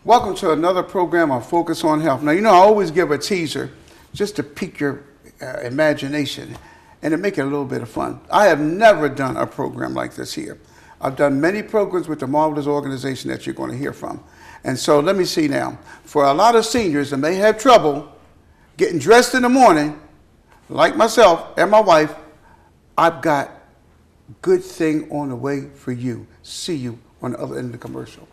Welcome to another program on Focus on Health. Now, I always give a teaser just to pique your imagination and to make it a little bit of fun. I have never done a program like this here. I've done many programs with the marvelous organization that you're going to hear from. And so let me see now. For a lot of seniors that may have trouble getting dressed in the morning, like myself and my wife, I've got a good thing on the way for you. See you on the other end of the commercial.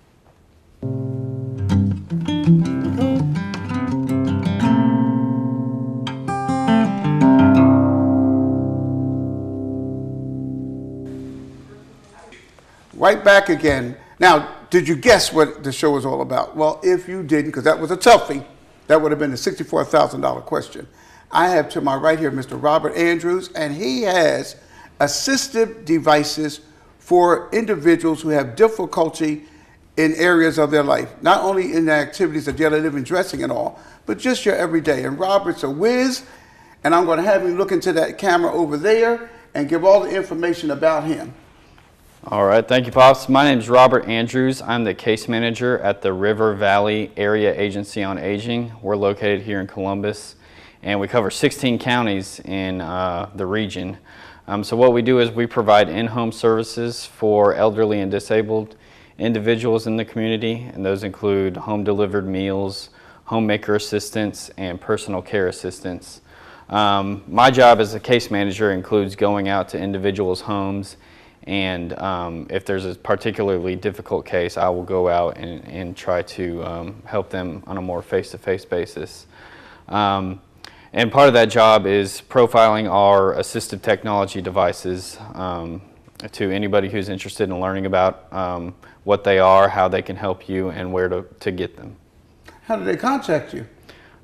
Right back again. Now, did you guess what the show is all about? Well, if you didn't, because that was a toughie, that would have been a $64,000 question. I have to my right here Mr. Robert Andrews, and he has assistive devices for individuals who have difficulty in areas of their life, not only in the activities of daily living, dressing and all, but just your everyday. And Robert's a whiz, and I'm going to have him look into that camera over there and give all the information about him. All right, thank you, Pops. My name is Robert Andrews. I'm the case manager at the River Valley Area Agency on Aging. We're located here in Columbus, and we cover 16 counties in the region. So what we do is we provide in-home services for elderly and disabled individuals in the community, and those include home-delivered meals, homemaker assistance, and personal care assistance. My job as a case manager includes going out to individuals' homes, and if there's a particularly difficult case, I will go out and try to help them on a more face-to-face basis. And part of that job is profiling our assistive technology devices to anybody who's interested in learning about what they are, how they can help you, and where to get them. How do they contact you?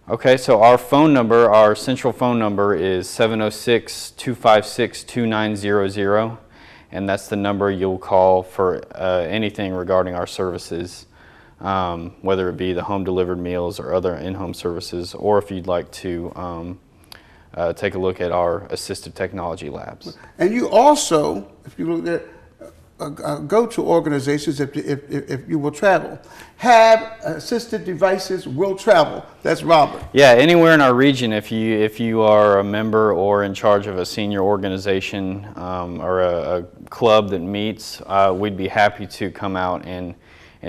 Okay, so our phone number, our central phone number is 706-256-2900. And that's the number you'll call for anything regarding our services, whether it be the home-delivered meals or other in-home services, or if you'd like to take a look at our assistive technology labs. And you also, if you look at go to organizations, if you will travel, have assistive devices will travel. That's Robert. Yeah, anywhere in our region, if you are a member or in charge of a senior organization or a club that meets, we'd be happy to come out and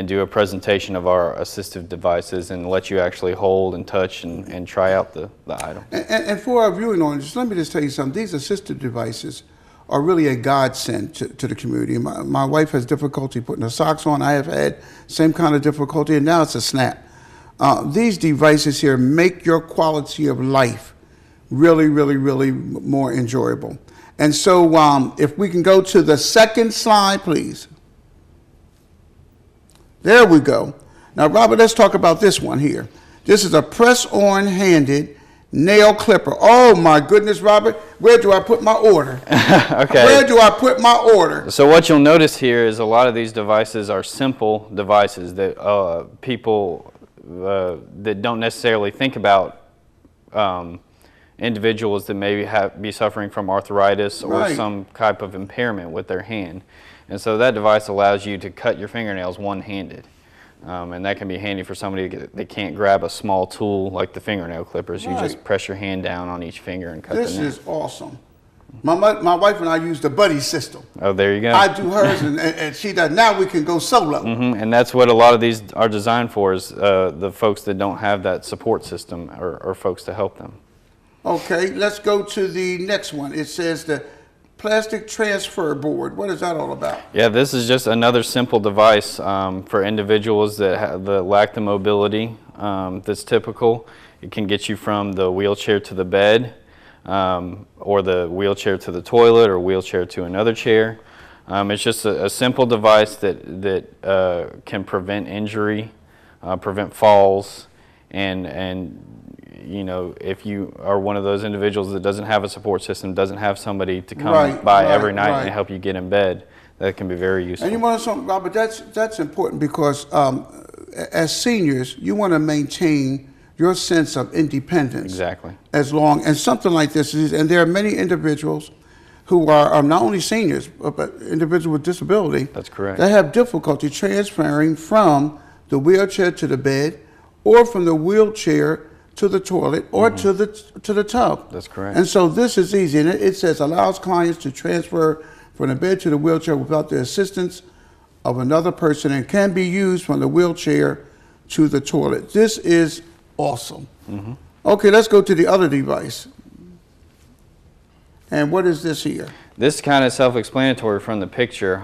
do a presentation of our assistive devices and let you actually hold and touch and try out the item. And for our viewing audience, let me just tell you something. These assistive devices are really a godsend to the community. My wife has difficulty putting her socks on. I have had same kind of difficulty, and now it's a snap. These devices here make your quality of life really, really, really more enjoyable. And so if we can go to the second slide, please. There we go. Now, Robert, let's talk about this one here. This is a press-on handed nail clipper. Oh my goodness, Robert, where do I put my order? Okay. Where do I put my order? So what you'll notice here is a lot of these devices are simple devices that people that don't necessarily think about individuals that maybe be suffering from arthritis or some type of impairment with their hand. And so that device allows you to cut your fingernails one-handed. And that can be handy for somebody that can't grab a small tool like the fingernail clippers. You just press your hand down on each finger and cut the nail. This is awesome. My wife and I use the buddy system. Oh, there you go. I do hers and she does. Now we can go solo. And that's what a lot of these are designed for, is the folks that don't have that support system or folks to help them. Okay, let's go to the next one. It says the plastic transfer board. What is that all about? Yeah, this is just another simple device for individuals that lack the mobility that's typical. It can get you from the wheelchair to the bed, or the wheelchair to the toilet, or wheelchair to another chair. It's just a simple device that can prevent injury, prevent falls, and you know, if you are one of those individuals that doesn't have a support system, doesn't have somebody to come by every night and help you get in bed, that can be very useful. And you want to know something, Robert? That's important because as seniors, you want to maintain your sense of independence. Exactly. And something like this is, and there are many individuals who are not only seniors, but individuals with disability. That's correct. That have difficulty transferring from the wheelchair to the bed, or from the wheelchair to the toilet, or to the tub. That's correct. And so this is easy, and it says allows clients to transfer from the bed to the wheelchair without the assistance of another person, and can be used from the wheelchair to the toilet. This is awesome. Okay, let's go to the other device. And what is this here? This is kind of self-explanatory from the picture.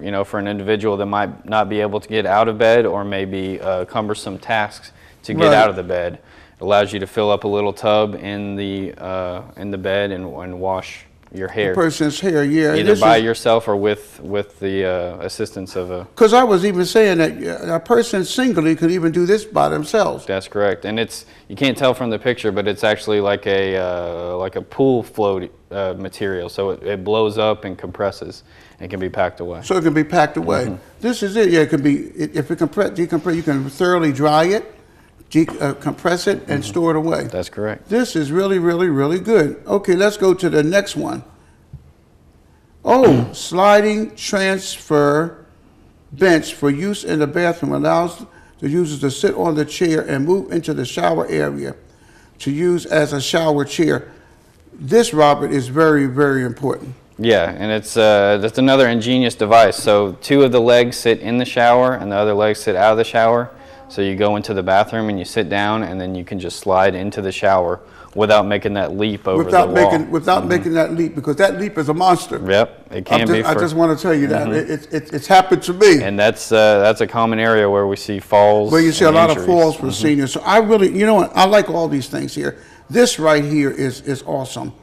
You know, for an individual that might not be able to get out of bed, or maybe cumbersome tasks to get out of the bed, it allows you to fill up a little tub in the bed and wash your hair. The person's hair, yeah. Either by yourself or with the assistance of a... Because I was even saying that a person singly could even do this by themselves. That's correct, and you can't tell from the picture, but it's actually like a pool float material. So it blows up and compresses and can be packed away. So it can be packed away. This is it. Yeah, it can be. If it decompress, you can thoroughly dry it, compress it, and store it away. That's correct. This is really, really, really good. Okay, let's go to the next one. Oh, sliding transfer bench for use in the bathroom allows the user to sit on the chair and move into the shower area to use as a shower chair. This, Robert, is very, very important. Yeah, and it's that's another ingenious device. So 2 of the legs sit in the shower and the other legs sit out of the shower. So you go into the bathroom and you sit down, and then you can just slide into the shower without making that leap over the wall. Without making that leap, because that leap is a monster. Yep, it can be. I just want to tell you that it's happened to me. And that's a common area where we see falls. Where you see a lot injuries. of falls for seniors. So I really, you know what? I like all these things here. This right here is awesome.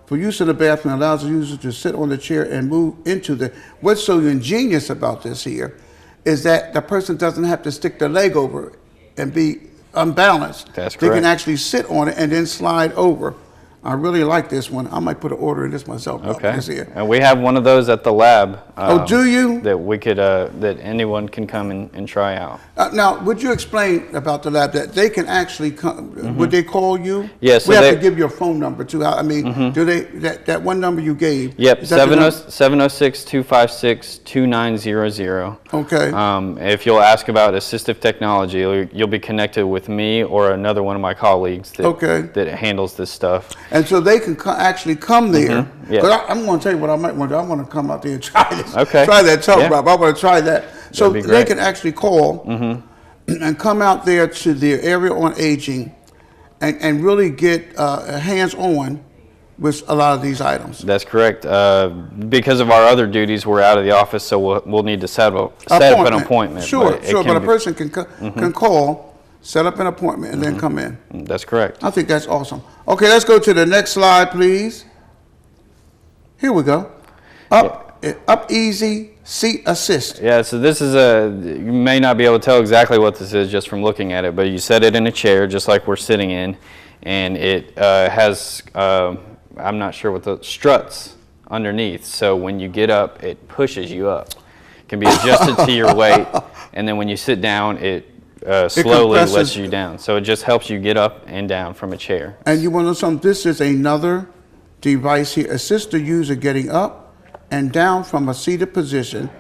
For use in the bathroom, allows the user to sit on the chair and move into the. What's so ingenious about this here is that the person doesn't have to stick their leg over it and be unbalanced. That's correct. They can actually sit on it and then slide over. I really like this one. I might put an order in this myself. Okay. And we have one of those at the lab. Oh, do you? That we could, that anyone can come and try out. Now, would you explain about the lab that they can actually come? Would they call you? Yes. So we have to give your phone number too. I mean, do they? That one number you gave. Yep. 706-256-2900. Okay. If you'll ask about assistive technology, you'll be connected with me or another one of my colleagues that handles this stuff. And so they can actually come there. Yeah. I'm going to tell you what I might want to do. I want to come out there and try this. Okay. Try that tub rub. I want to try that. So That'd be they great. can actually call and come out there to the area on aging and really get hands-on with a lot of these items. That's correct. Because of our other duties, we're out of the office, so we'll need to set up an appointment. Sure, but a person can call, set up an appointment, and then come in. That's correct. I think that's awesome. Okay, let's go to the next slide, please. Here we go. Up Easy Seat Assist. Yeah, so this is you may not be able to tell exactly what this is just from looking at it, but you set it in a chair just like we're sitting in, and it has, I'm not sure what the struts underneath. So when you get up, it pushes you up. It can be adjusted to your weight, and then when you sit down, it slowly lets you down. So it just helps you get up and down from a chair. And you want to know something? This is another device here. Assists the user getting up and down from a seated position,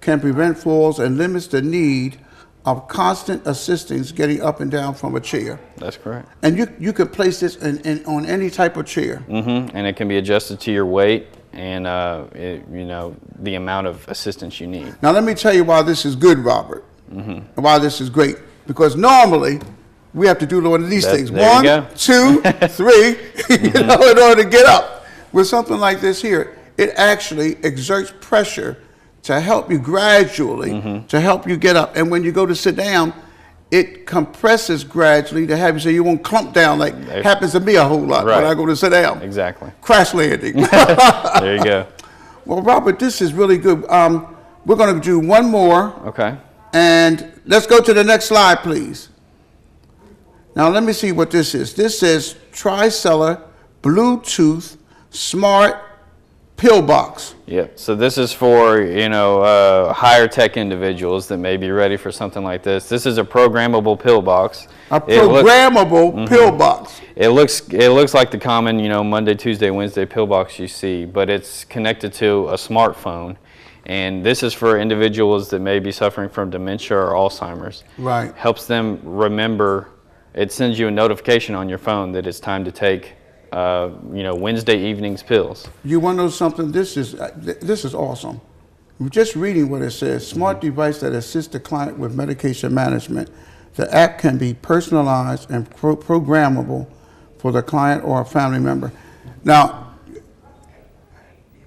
can prevent falls, and limits the need of constant assistance getting up and down from a chair. That's correct. And you can place this on any type of chair. And it can be adjusted to your weight and you know, the amount of assistance you need. Now let me tell you why this is good, Robert, and why this is great. Because normally we have to do one of these things. There 1, 2, 3, you know, in order to get up. With something like this here, it actually exerts pressure to help you gradually, to help you get up. And when you go to sit down, it compresses gradually to have you so you won't clump down like happens to me a whole lot when I go to sit down. Exactly. Crash landing. There you go. Well, Robert, this is really good. We're going to do one more. Okay. And let's go to the next slide, please. Now, let me see what this is. This says Tricellular Bluetooth Smart Pillbox. Yep. So this is for, you know, higher tech individuals that may be ready for something like this. This is a programmable pillbox. A programmable pillbox. It looks like the common, you know, Monday, Tuesday, Wednesday pillbox you see, but it's connected to a smartphone, And this is for individuals that may be suffering from dementia or Alzheimer's. Right. Helps them remember. It sends you a notification on your phone that it's time to take, Wednesday evening's pills. You want to know something? This is awesome. Just reading what it says, smart device that assists the client with medication management. The app can be personalized and programmable for the client or a family member. Now,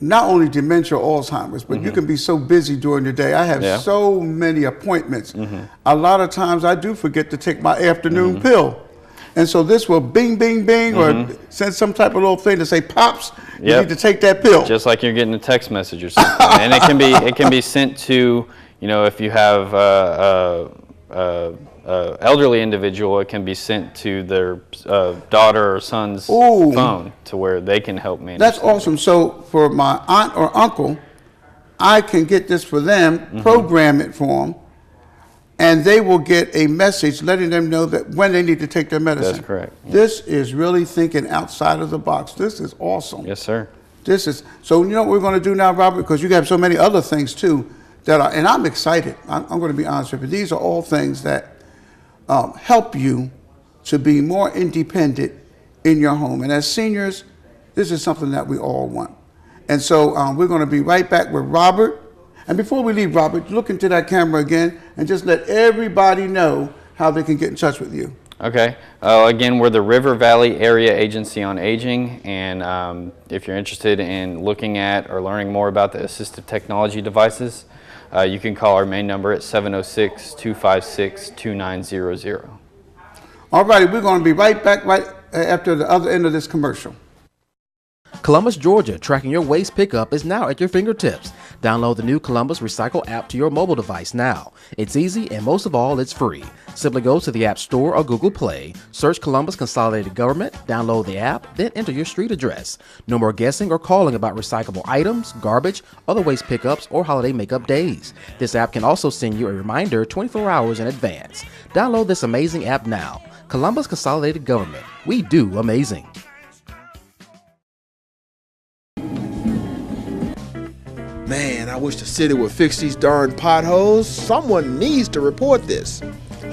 not only dementia or Alzheimer's, but you can be so busy during the day. I have so many appointments. A lot of times I do forget to take my afternoon pill. And so this will bing, bing, bing, or send some type of little thing to say, Pops, you need to take that pill. Just like you're getting a text message or something. And it can be sent to, if you have elderly individual, it can be sent to their daughter or son's phone to where they can help manage. That's awesome. So for my aunt or uncle, I can get this for them, program it for them, and they will get a message letting them know that when they need to take their medicine. That's correct. This is really thinking outside of the box. This is awesome. Yes, sir. So you know what we're going to do now, Robert, because you have so many other things too that are, and I'm excited. I'm going to be honest with you. These are all things that help you to be more independent in your home. And as seniors, this is something that we all want. And so we're going to be right back with Robert. And before we leave, Robert, look into that camera again and just let everybody know how they can get in touch with you. Okay. Again, we're the River Valley Area Agency on Aging, and if you're interested in looking at or learning more about the assistive technology devices, you can call our main number at 706-256-2900. All righty, we're going to be right back right after the other end of this commercial. Columbus, Georgia, tracking your waste pickup is now at your fingertips. Download the new Columbus Recycle app to your mobile device now. It's easy and most of all, it's free. Simply go to the App Store or Google Play, search Columbus Consolidated Government, download the app, then enter your street address. No more guessing or calling about recyclable items, garbage, other waste pickups, or holiday makeup days. This app can also send you a reminder 24 hours in advance. Download this amazing app now. Columbus Consolidated Government. We do amazing. Man, I wish the city would fix these darn potholes. Someone needs to report this.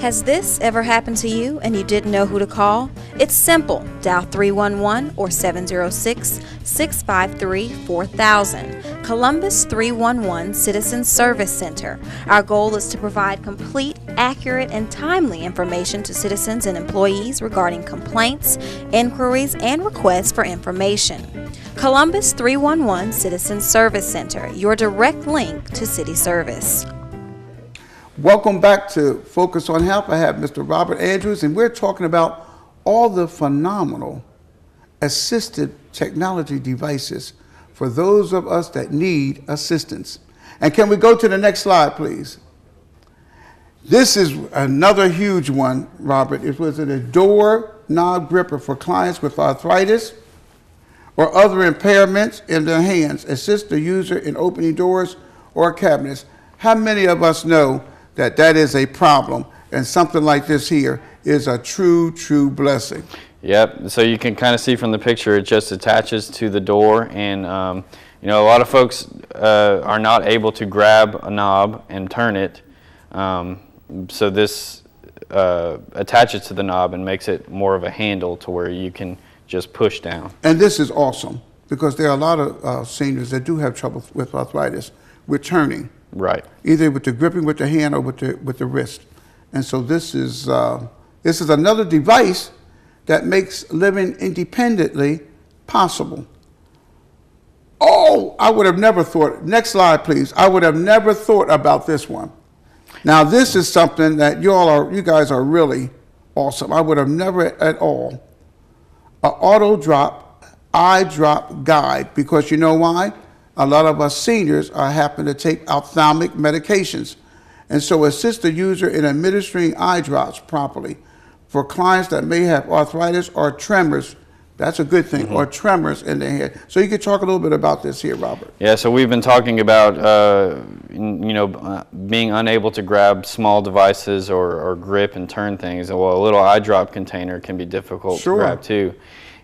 Has this ever happened to you and you didn't know who to call? It's simple. Dial 311 or 706-653-4000. Columbus 311 Citizen Service Center. Our goal is to provide complete, accurate, and timely information to citizens and employees regarding complaints, inquiries, and requests for information. Columbus 311 Citizen Service Center, your direct link to city service. Welcome back to Focus on Health. I have Mr. Robert Andrews, and we're talking about all the phenomenal assistive technology devices for those of us that need assistance. And can we go to the next slide, please? This is another huge one, Robert. It was a door knob gripper for clients with arthritis or other impairments in their hands. Assist the user in opening doors or cabinets. How many of us know that is a problem, and something like this here is a true blessing? Yep. So you can kind of see from the picture, it just attaches to the door, and a lot of folks are not able to grab a knob and turn it. So this attaches to the knob and makes it more of a handle to where you can just push down. And this is awesome because there are a lot of seniors that do have trouble with arthritis with turning. Right. Either with the gripping with the hand or with the wrist. And so this is another device that makes living independently possible. Oh, I would have never thought. Next slide, please. I would have never thought about this one. Now, this is something that you guys are really awesome. I would have never at all. An auto drop, eye drop guide, because you know why? A lot of us seniors are happen to take ophthalmic medications. And so assist the user in administering eye drops properly for clients that may have arthritis or tremors That's a good thing. Or tremors in their head. So you could talk a little bit about this here, Robert. Yeah, so we've been talking about, being unable to grab small devices or grip and turn things. Well, a little eye drop container can be difficult to grab too.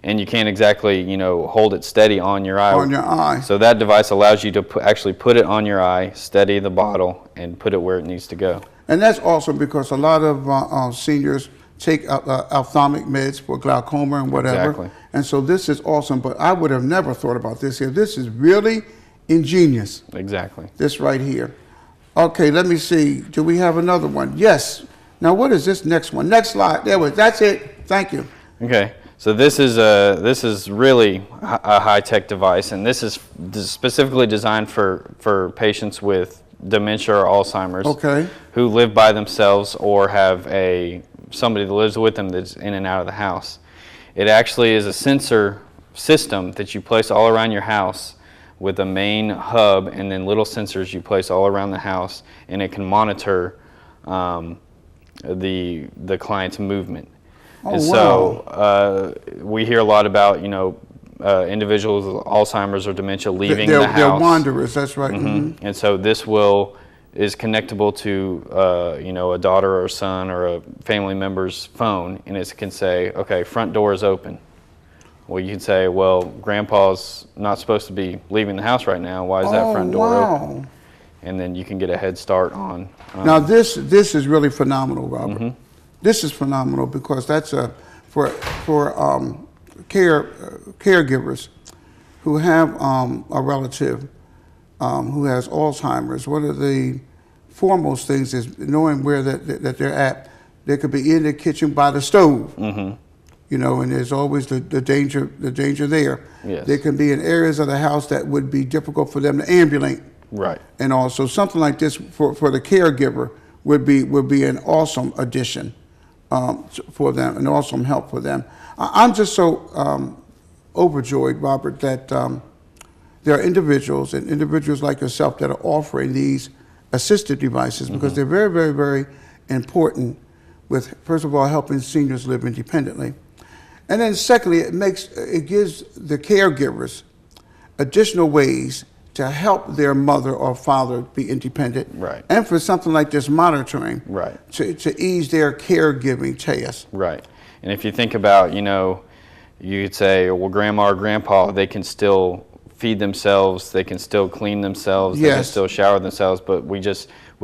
And you can't exactly, hold it steady on your eye. On your eye. So that device allows you to actually put it on your eye, steady the bottle, and put it where it needs to go. And that's awesome because a lot of seniors take ophthalmic meds for glaucoma and whatever. Exactly. And so this is awesome, but I would have never thought about this here. This is really ingenious. Exactly. This right here. Okay, let me see. Do we have another one? Yes. Now what is this next one? Next slide. That's it. Thank you. Okay. So this is really a high-tech device, and this is specifically designed for patients with dementia or Alzheimer's who live by themselves or have somebody that lives with them that's in and out of the house. It actually is a sensor system that you place all around your house with a main hub and then little sensors you place all around the house, and it can monitor the client's movement. And so we hear a lot about, individuals with Alzheimer's or dementia leaving the house. They're wanderers, that's right. And so this is connectable to, a daughter or son or a family member's phone, and it can say, okay, front door is open. Well, you can say, well, Grandpa's not supposed to be leaving the house right now. Why is that front door open? And then you can get a head start on. Now this is really phenomenal, Robert. This is phenomenal because that's for caregivers who have a relative who has Alzheimer's. One of the foremost things is knowing where that they're at. They could be in the kitchen by the stove, and there's always the danger there. Yes. They can be in areas of the house that would be difficult for them to ambulate. Right. And also something like this for the caregiver would be an awesome addition for them, an awesome help for them. I'm just so overjoyed, Robert, that there are individuals like yourself that are offering these assistive devices because they're very, very, very important with, first of all, helping seniors live independently. And then secondly, it gives the caregivers additional ways to help their mother or father be independent. Right. And for something like this monitoring. Right. To ease their caregiving task. Right. And if you think about, you could say, well, Grandma or Grandpa, they can still feed themselves, they can still clean themselves, they can still shower themselves, but we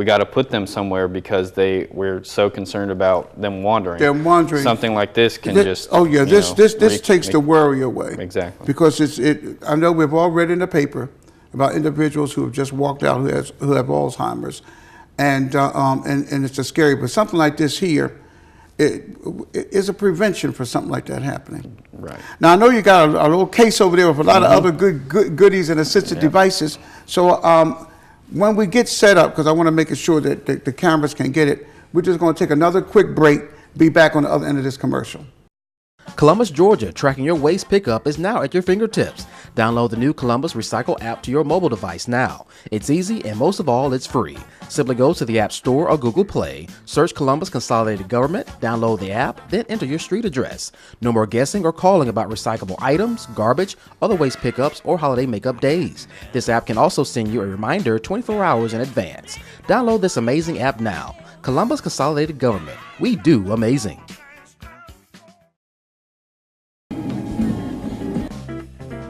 got to put them somewhere because we're so concerned about them wandering. They're wandering. Something like this can just. Oh yeah, this takes the worry away. Exactly. Because I know we've all read in the paper about individuals who have just walked out who have Alzheimer's, and it's just scary. But something like this here, it is a prevention for something like that happening. Right. Now I know you got a little case over there with a lot of other good goodies and assistive devices. So when we get set up, because I want to make sure that the cameras can get it, we're just going to take another quick break. Be back on the other end of this commercial. Columbus, Georgia, tracking your waste pickup is now at your fingertips. Download the new Columbus Recycle app to your mobile device now. It's easy and most of all, it's free. Simply go to the App Store or Google Play, search Columbus Consolidated Government, download the app, then enter your street address. No more guessing or calling about recyclable items, garbage, other waste pickups, or holiday makeup days. This app can also send you a reminder 24 hours in advance. Download this amazing app now. Columbus Consolidated Government. We do amazing.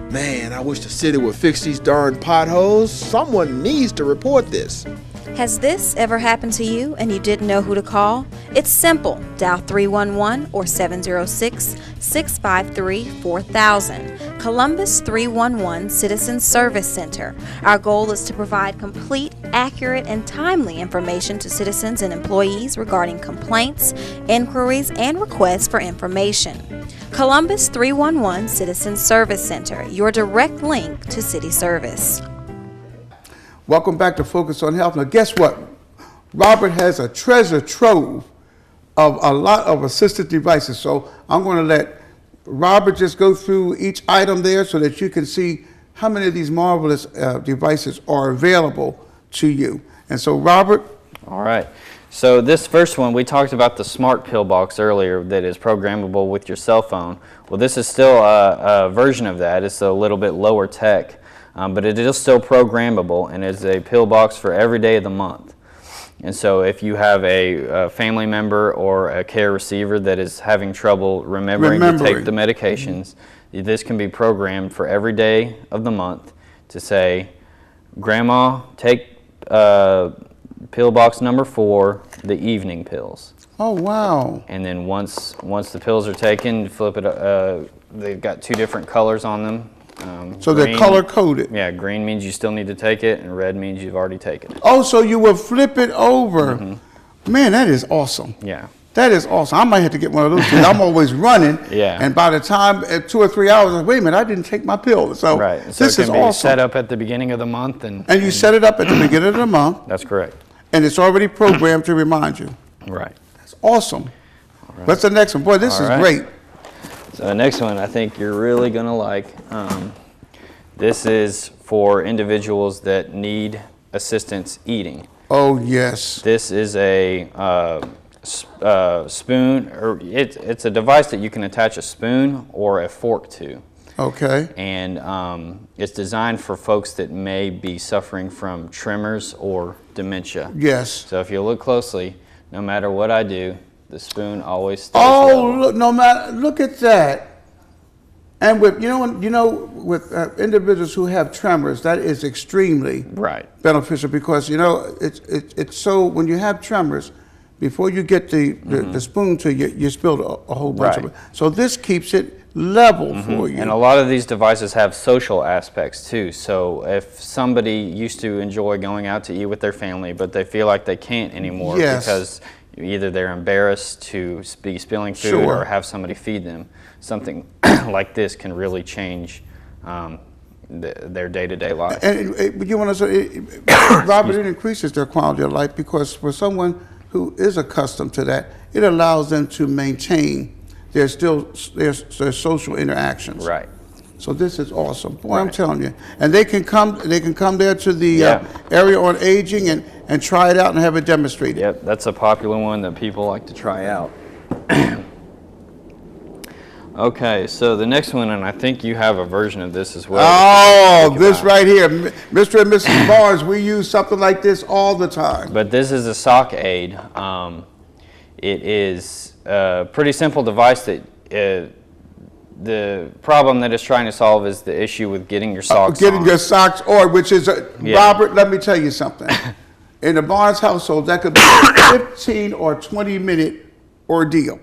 Man, I wish the city would fix these darn potholes. Someone needs to report this. Has this ever happened to you and you didn't know who to call? It's simple. Dial 311 or 706-653-4000. Columbus 311 Citizen Service Center. Our goal is to provide complete, accurate, and timely information to citizens and employees regarding complaints, inquiries, and requests for information. Columbus 311 Citizen Service Center, your direct link to city service. Welcome back to Focus on Health. Now, guess what? Robert has a treasure trove of a lot of assistive devices. So I'm going to let Robert just go through each item there so that you can see how many of these marvelous devices are available to you. And so, Robert. All right. So this first one, we talked about the smart pill box earlier that is programmable with your cell phone. Well, this is still a version of that. It's a little bit lower tech, but it is still programmable, and it's a pill box for every day of the month. And so if you have a family member or a care receiver that is having trouble remembering to take the medications, this can be programmed for every day of the month to say, Grandma, take pill box number 4, the evening pills. Oh, wow. And then once the pills are taken, you flip it. They've got 2 different colors on them. So they're color coded. Yeah, green means you still need to take it, and red means you've already taken it. Oh, so you will flip it over. Man, that is awesome. Yeah. That is awesome. I might have to get one of those. I'm always running. Yeah. And by the time at 2 or 3 hours, I'm like, wait a minute, I didn't take my pill. So Right. So this it is can be awesome. set up at the beginning of the month, and And you set it up at the beginning of the month, that's correct. and it's already programmed to remind you. Right. That's awesome. What's the next one? Boy, this is right. great. So the next one I think you're really going to like. This is for individuals that need assistance eating. Oh, yes. This is a spoon, or it's a device that you can attach a spoon or a fork to. Okay. And it's designed for folks that may be suffering from tremors or dementia. Yes. So if you look closely, no matter what I do, the spoon always stays Oh, level. look! No matter, look at that. And with with individuals who have tremors, that is extremely Right. beneficial because it's so when you have tremors, before you get the spoon to you, you spilled a whole bunch of Right. it. So this keeps it level for you. And a lot of these devices have social aspects too. So if somebody used to enjoy going out to eat with their family, but they feel like they can't anymore Yes. because either they're embarrassed to be spilling food Sure. or have somebody feed them, something like this can really change their day-to-day life. And you want to say, Robert, it increases their quality of life because for someone who is accustomed to that, it allows them to maintain their social interactions. Right. So this is awesome. Boy, I'm Right. telling you. And they can come there to the Yeah. area on aging and try it out and have it demonstrated. Yep, that's a popular one that people like to try out. Okay, so the next one, and I think you have a version of this as well. Oh, Think this about. right here. Mr. and Mrs. Barnes, we use something like this all the time. But this is a sock aid. It is a pretty simple device that the problem that it's trying to solve is the issue with getting your socks Getting on. your socks on, which is, Yeah. Robert, let me tell you something. In the Barnes household, that could be a 15 or 20-minute ordeal.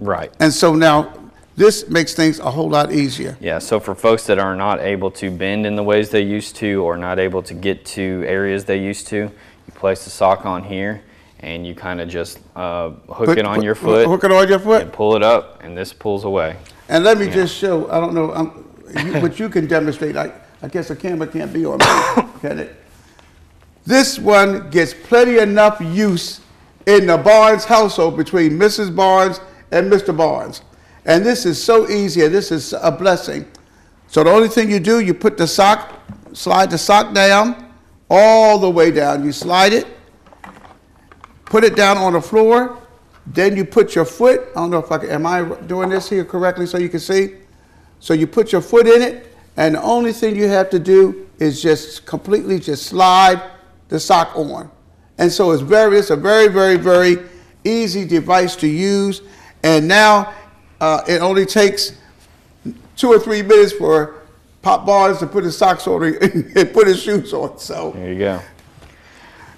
Right. And so now, this makes things a whole lot easier. Yeah, so for folks that are not able to bend in the ways they used to or not able to get to areas they used to, you place the sock on here and you kind of just hook it on your foot. Hook it on your foot? And pull it up, and this pulls away. And let me just show, I don't know, but you can demonstrate. I guess the camera can't be on me, can it? This one gets plenty enough use in the Barnes household between Mrs. Barnes and Mr. Barnes. And this is so easy, and this is a blessing. So the only thing you do, you put the sock, slide the sock down, all the way down. You slide it, put it down on the floor, then you put your foot, I don't know if am I doing this here correctly so you can see? So you put your foot in it, and the only thing you have to do is just completely just slide the sock on. And so it's a very, very, very easy device to use. And now it only takes 2 or 3 minutes for Pop Barnes to put his socks on and put his shoes on. So There you go.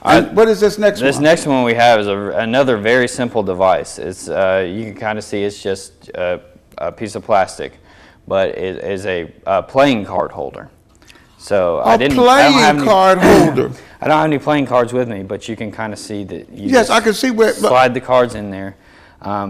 and what is this next one? This next one we have is another very simple device. It's you can kind of see it's just a piece of plastic, but it is a playing card holder. So I don't have any card holder. I don't have any playing cards with me, but you can kind of see that you Yes, just I can see where. slide the cards in there.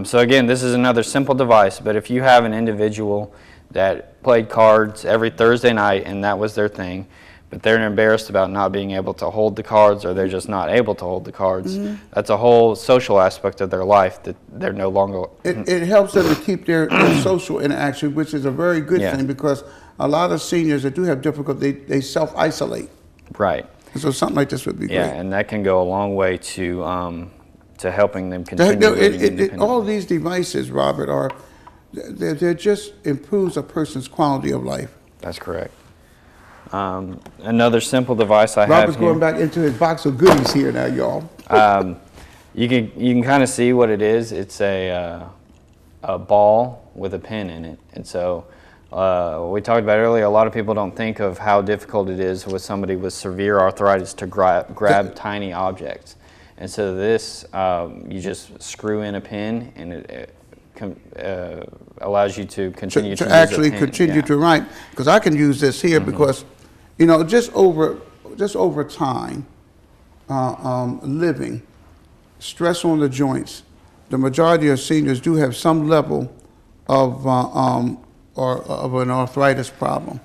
So again, this is another simple device, but if you have an individual that played cards every Thursday night and that was their thing, but they're embarrassed about not being able to hold the cards, or they're just not able to hold the cards, that's a whole social aspect of their life that they're no longer. It helps them to keep their social interaction, which is a very good Yeah. thing because a lot of seniors that do have difficulty, they self-isolate. Right. So something like this would be Yeah, great. and that can go a long way to to helping them continue living independently. All these devices, Robert, are they're just improves a person's quality of life. That's correct. Another simple device I have Robert's here. going back into his box of goodies here now, y'all. You can kind of see what it is. It's a ball with a pin in it, and so we talked about earlier. A lot of people don't think of how difficult it is with somebody with severe arthritis to grab tiny objects, and so this you just screw in a pin, and it allows you to continue to use actually a pin. continue to write, because I can use this here because, you know, just over time, living, stress on the joints, the majority of seniors do have some level of of an arthritis problem,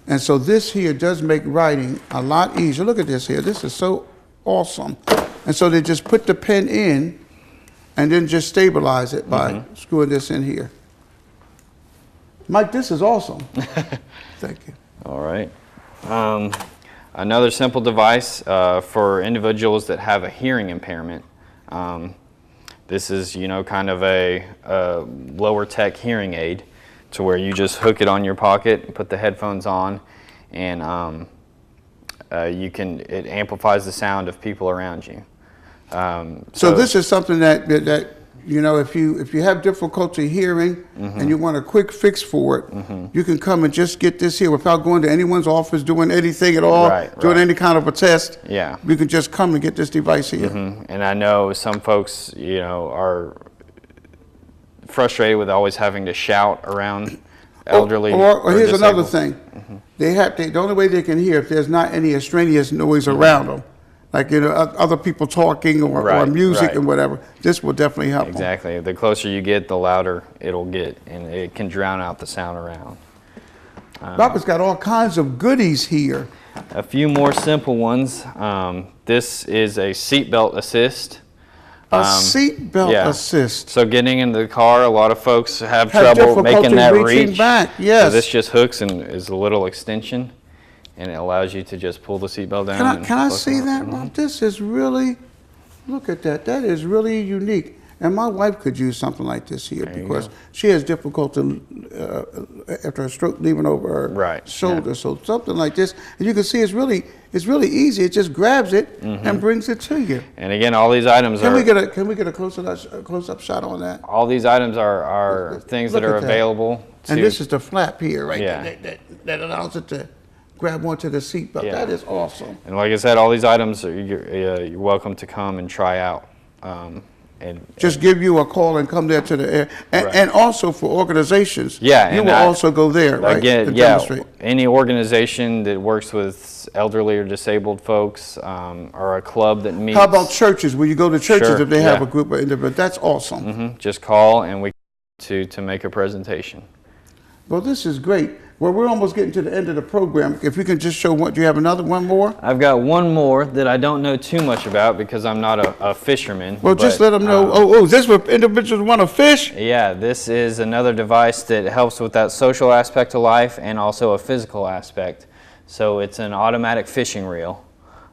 and so this here does make writing a lot easier. Look at this here. This is so awesome, and so they just put the pen in, and then just stabilize it by screwing this in here. Mike, this is awesome. Thank you. All right. Another simple device for individuals that have a hearing impairment. This is, you know, kind of a lower tech hearing aid, to where you just hook it on your pocket, put the headphones on, and it amplifies the sound of people around you. So this is something that you know, if you have difficulty hearing and you want a quick fix for it, you can come and just get this here without going to anyone's office, doing anything at all, doing any kind of a test. Yeah. You can just come and get this device here. And I know some folks, you know, are frustrated with always having to shout around elderly. Or here's another disabled. thing. The only way they can hear if there's not any extraneous noise around them, like, you know, other people talking or music and whatever. This will definitely help them. Exactly. The closer you get, the louder it'll get, and it can drown out the sound around. Robert's got all kinds of goodies here. A few more simple ones. This is a seatbelt assist. A seatbelt assist. So getting in the car, a lot of folks have trouble making that reach. Back. Yes. So this just hooks and is a little extension, and it allows you to just pull the seatbelt down. Can I see that, Rob? This is really, look at that. That is really unique. And my wife could use something like this here because she has difficulty after a stroke leaving over her shoulder. So something like this, and you can see it's really easy. It just grabs it and brings it to you. And again, all these items can we get a close up shot on that? All these items are things that are available. And this is the flap here, right? That allows it to grab onto the seatbelt. Yeah. That is awesome. And like I said, all these items you're welcome to come and try out. And just give you a call and come there to the air, and also for organizations. Yeah, you will also go there, right? Again, any organization that works with elderly or disabled folks, or a club that meets. How about churches? Will you go to churches if they have a group of individuals? That's awesome. Just call and we to make a presentation. Well, this is great. Well, we're almost getting to the end of the program. If we can just show one, do you have one more? I've got one more that I don't know too much about because I'm not a fisherman. Well, just let them know. Is this what individuals want to fish? Yeah, this is another device that helps with that social aspect of life and also a physical aspect. So it's an automatic fishing reel.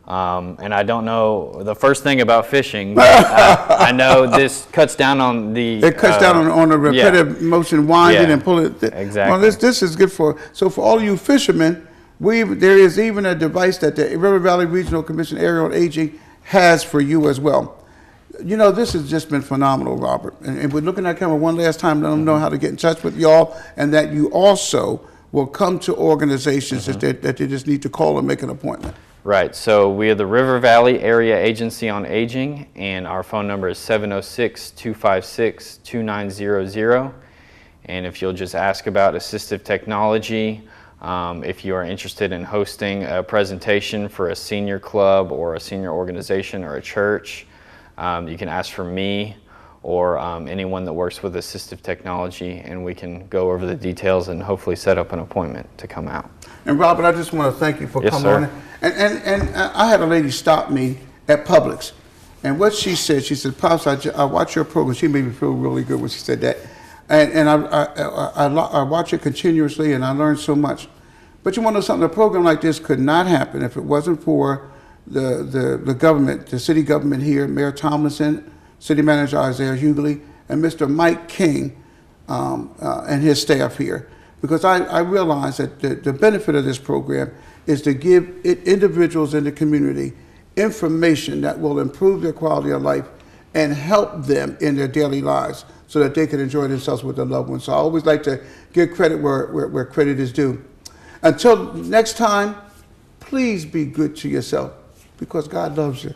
And I don't know the first thing about fishing, but I know this cuts down on the... It cuts down on the repetitive motion, winding and pulling it. Exactly. Well, this is good for all you fishermen, there is even a device that the River Valley Regional Commission Area on Aging has for you as well. You know, this has just been phenomenal, Robert. And we're looking at camera one last time, let them know how to get in touch with y'all, and that you also will come to organizations that they just need to call and make an appointment. Right, so we are the River Valley Area Agency on Aging, and our phone number is 706-256-2900. And if you'll just ask about assistive technology, if you are interested in hosting a presentation for a senior club or a senior organization or a church, you can ask for me or anyone that works with assistive technology, and we can go over the details and hopefully set up an appointment to come out. And Robert, I just want to thank you for coming on. And I had a lady stop me at Publix, and what she said, Pops, I watch your program. She made me feel really good when she said that. And I watch it continuously, and I learned so much. But you want to know something? A program like this could not happen if it wasn't for the government, the city government here, Mayor Tomlinson, City Manager Isaiah Hughley, and Mr. Mike King and his staff here, because I realize that the benefit of this program is to give individuals in the community information that will improve their quality of life and help them in their daily lives so that they can enjoy themselves with their loved ones. So I always like to give credit where credit is due. Until next time, please be good to yourself because God loves you.